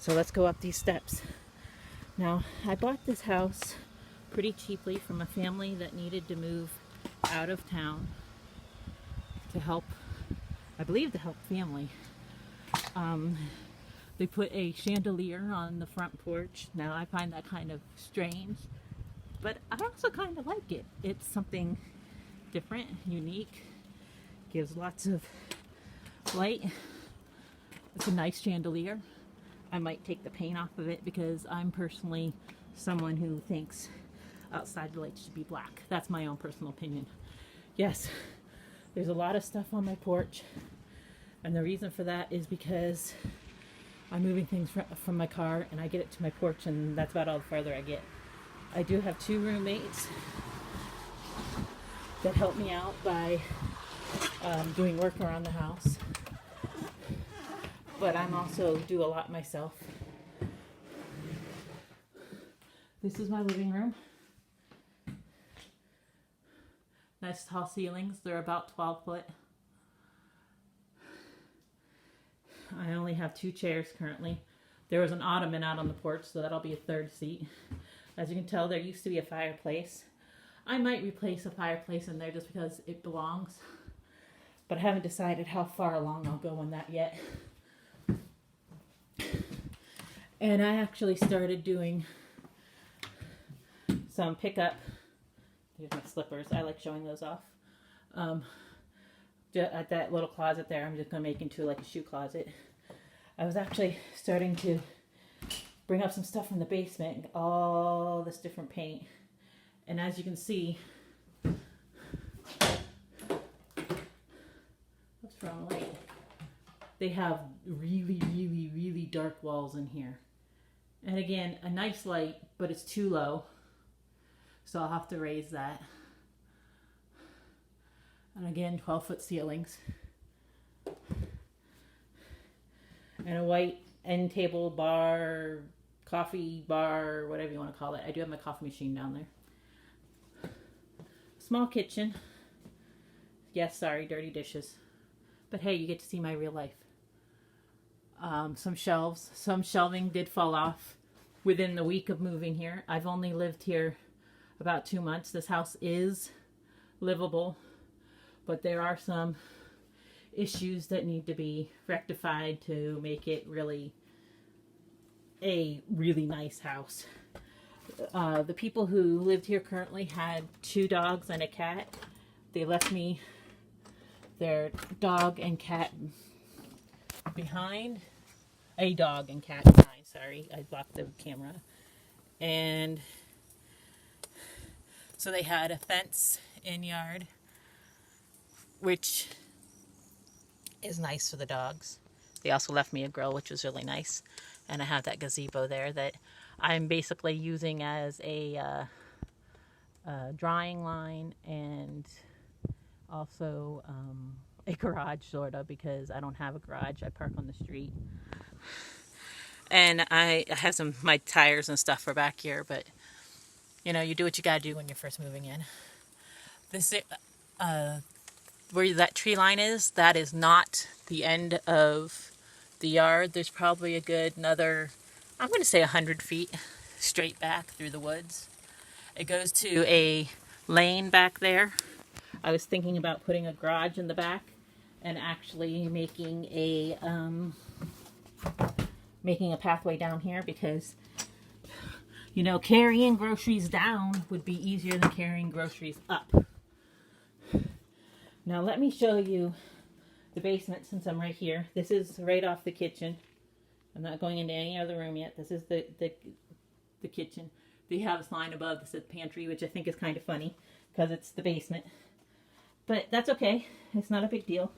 So let's go up these steps. Now, I bought this house pretty cheaply from a family that needed to move out of town to help, I believe, to help family. They put a chandelier on the front porch. Now, I find that kind of strange, but I also kind of like it. It's something different, unique, gives lots of light. It's a nice chandelier. I might take the paint off of it because I'm personally someone who thinks outside the lights should be black. That's my own personal opinion. Yes, there's a lot of stuff on my porch, and the reason for that is because I'm moving things from my car and I get it to my porch, and that's about all the farther I get. I do have 2 roommates that help me out by doing work around the house, but I'm also do a lot myself. This is my living room. Nice tall ceilings. They're about 12 foot. I only have 2 chairs currently. There was an ottoman out on the porch, so that'll be a 3rd seat. As you can tell, there used to be a fireplace. I might replace a fireplace in there just because it belongs, but I haven't decided how far along I'll go on that yet. And I actually started doing some pickup. Here's my slippers. I like showing those off. At that little closet there, I'm just going to make into like a shoe closet. I was actually starting to bring up some stuff from the basement, all this different paint. And as you can see, what's wrong with it? They have really, really, really dark walls in here. And again, a nice light, but it's too low. So I'll have to raise that. And again, 12-foot ceilings. And a white end table bar, coffee bar, whatever you want to call it. I do have my coffee machine down there. Small kitchen. Yes, sorry, dirty dishes. But hey, you get to see my real life. Some shelves. Some shelving did fall off within the week of moving here. I've only lived here about 2 months. This house is livable, but there are some issues that need to be rectified to make it really a really nice house. The people who lived here currently had 2 dogs and a cat. They left me their dog and cat behind. A dog and cat behind, sorry. I blocked the camera. And so they had a fence in yard, which is nice for the dogs. They also left me a grill, which was really nice. And I have that gazebo there that I'm basically using as a drying line and also a garage, sort of, because I don't have a garage. I park on the street. And I have my tires and stuff are back here, but you know, you do what you gotta do when you're first moving in. This, where that tree line is, that is not the end of the yard. There's probably a good another, I'm going to say 100 feet straight back through the woods. It goes to a lane back there. I was thinking about putting a garage in the back and actually making a pathway down here because, you know, carrying groceries down would be easier than carrying groceries up. Now let me show you the basement since I'm right here. This is right off the kitchen. I'm not going into any other room yet. This is the kitchen. They have a sign above that says pantry, which I think is kind of funny because it's the basement. But that's okay. It's not a big deal.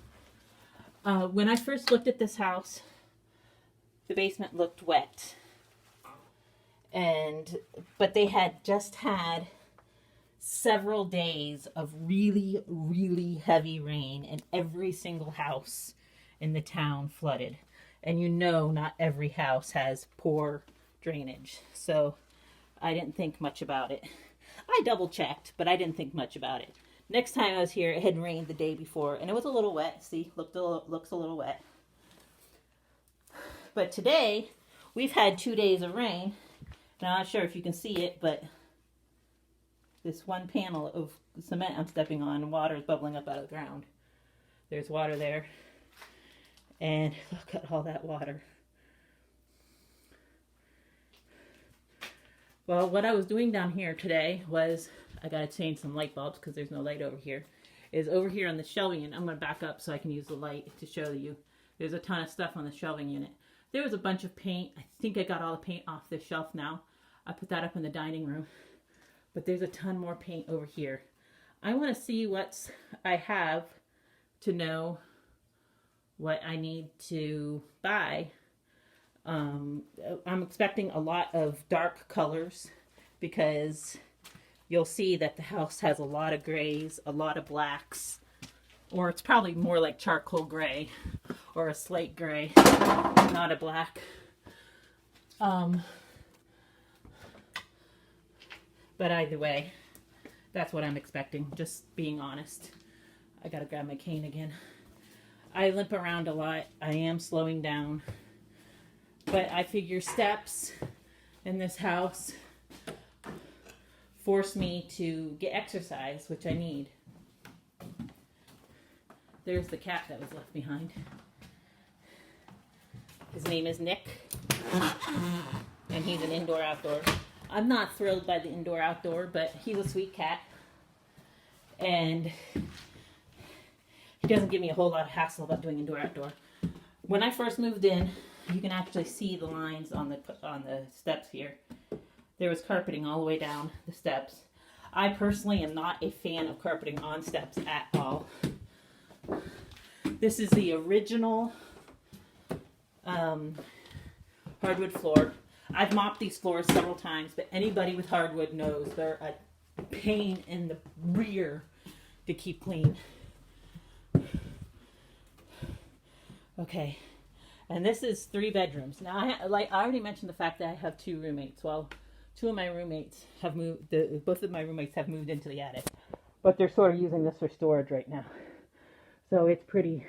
When I first looked at this house, the basement looked wet. But they had just had several days of really, really heavy rain, and every single house in the town flooded. And you know, not every house has poor drainage. So I didn't think much about it. I double checked, but I didn't think much about it. Next time I was here, it had rained the day before, and it was a little wet. See, looks a little wet. But today, we've had 2 days of rain. Now, I'm not sure if you can see it, but this one panel of cement I'm stepping on, water is bubbling up out of the ground. There's water there. And look at all that water. Well, what I was doing down here today was, I got to change some light bulbs because there's no light over here, is over here on the shelving unit. I'm going to back up so I can use the light to show you. There's a ton of stuff on the shelving unit. There was a bunch of paint. I think I got all the paint off the shelf now. I put that up in the dining room. But there's a ton more paint over here. I want to see what I have to know what I need to buy. I'm expecting a lot of dark colors because you'll see that the house has a lot of grays, a lot of blacks, or it's probably more like charcoal gray or a slate gray, not a black. But either way, that's what I'm expecting, just being honest. I gotta grab my cane again. I limp around a lot. I am slowing down. But I figure steps in this house force me to get exercise, which I need. There's the cat that was left behind. His name is Nick. And he's an indoor-outdoor. I'm not thrilled by the indoor-outdoor, but he's a sweet cat. And he doesn't give me a whole lot of hassle about doing indoor-outdoor. When I first moved in, you can actually see the lines on the steps here. There was carpeting all the way down the steps. I personally am not a fan of carpeting on steps at all. This is the original hardwood floor. I've mopped these floors several times, but anybody with hardwood knows they're a pain in the rear to keep clean. Okay, and this is 3 bedrooms. Now, I already mentioned the fact that I have 2 roommates. Well, 2 of my roommates have moved. Both of my roommates have moved into the attic, but they're sort of using this for storage right now. So it's pretty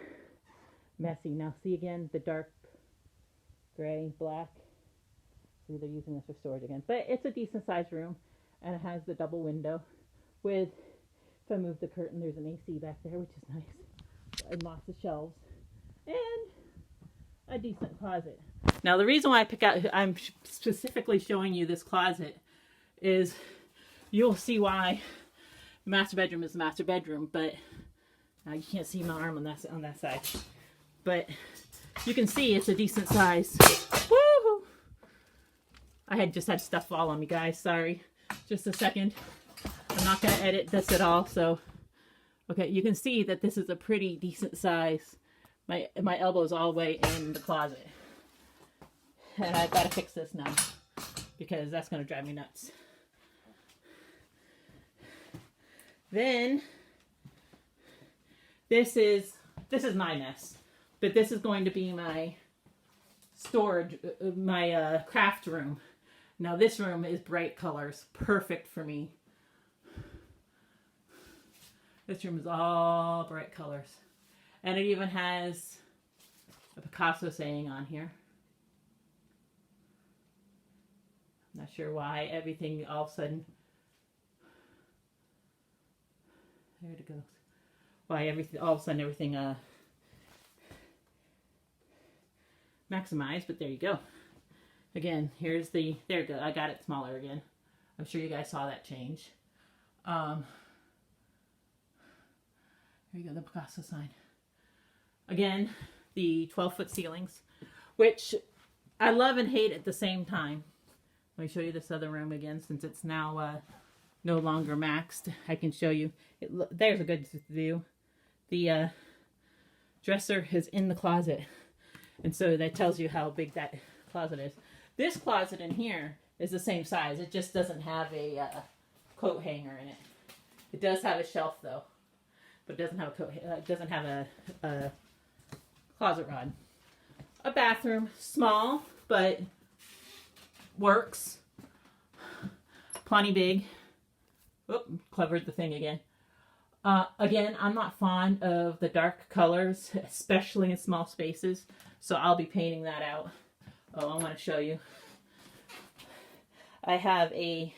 messy. Now, see again the dark gray, black. See, they're using this for storage again. But it's a decent sized room, and it has the double window with, if I move the curtain, there's an AC back there, which is nice. And lots of shelves. And a decent closet. Now, the reason why I'm specifically showing you this closet is you'll see why the master bedroom is the master bedroom, but you can't see my arm on that side. But you can see it's a decent size. Woo! I just had stuff fall on me, guys. Sorry. Just a second. I'm not going to edit this at all, so. Okay, you can see that this is a pretty decent size. My elbow's all the way in the closet. And I've got to fix this now, because that's going to drive me nuts. Then, this is my mess. But this is going to be my storage, my craft room. Now this room is bright colors, perfect for me. This room is all bright colors. And it even has a Picasso saying on here. I'm not sure why everything all of a sudden, there it goes. Why all of a sudden everything maximized, but there you go. Again, there you go. I got it smaller again. I'm sure you guys saw that change. Here you go, the Picasso sign. Again, the 12-foot ceilings, which I love and hate at the same time. Let me show you this other room again, since it's now no longer maxed. I can show you. There's a good view. The dresser is in the closet. And so that tells you how big that closet is. This closet in here is the same size. It just doesn't have a coat hanger in it. It does have a shelf though, but it doesn't have a coat. It doesn't have a closet rod. A bathroom, small but works. Plenty big. Oop, covered the thing again. Again, I'm not fond of the dark colors, especially in small spaces, so I'll be painting that out. Oh, I want to show you. I have a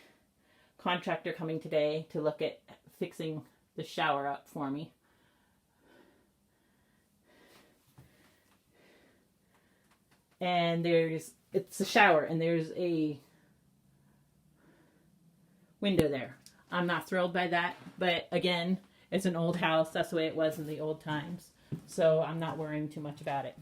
contractor coming today to look at fixing the shower up for me. And it's a shower and there's a window there. I'm not thrilled by that, but again, it's an old house. That's the way it was in the old times. So I'm not worrying too much about it.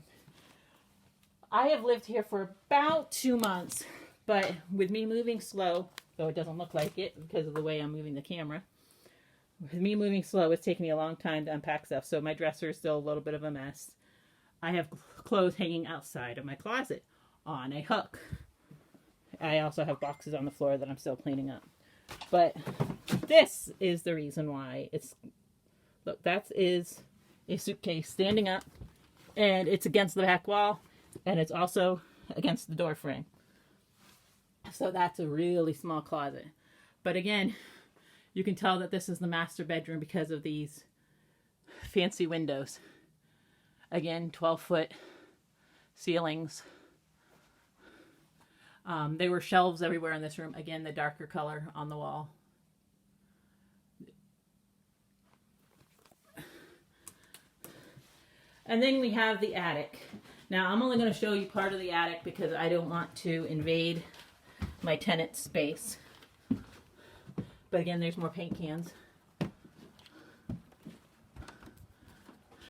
I have lived here for about 2 months, but with me moving slow, though it doesn't look like it because of the way I'm moving the camera, with me moving slow, it's taken me a long time to unpack stuff. So my dresser is still a little bit of a mess. I have clothes hanging outside of my closet on a hook. I also have boxes on the floor that I'm still cleaning up. But this is the reason why it's... Look, that is a suitcase standing up, and it's against the back wall, and it's also against the door frame. So that's a really small closet. But again, you can tell that this is the master bedroom because of these fancy windows. Again, 12-foot ceilings. There were shelves everywhere in this room. Again, the darker color on the wall. And then we have the attic. Now, I'm only going to show you part of the attic because I don't want to invade my tenant's space. But again, there's more paint cans.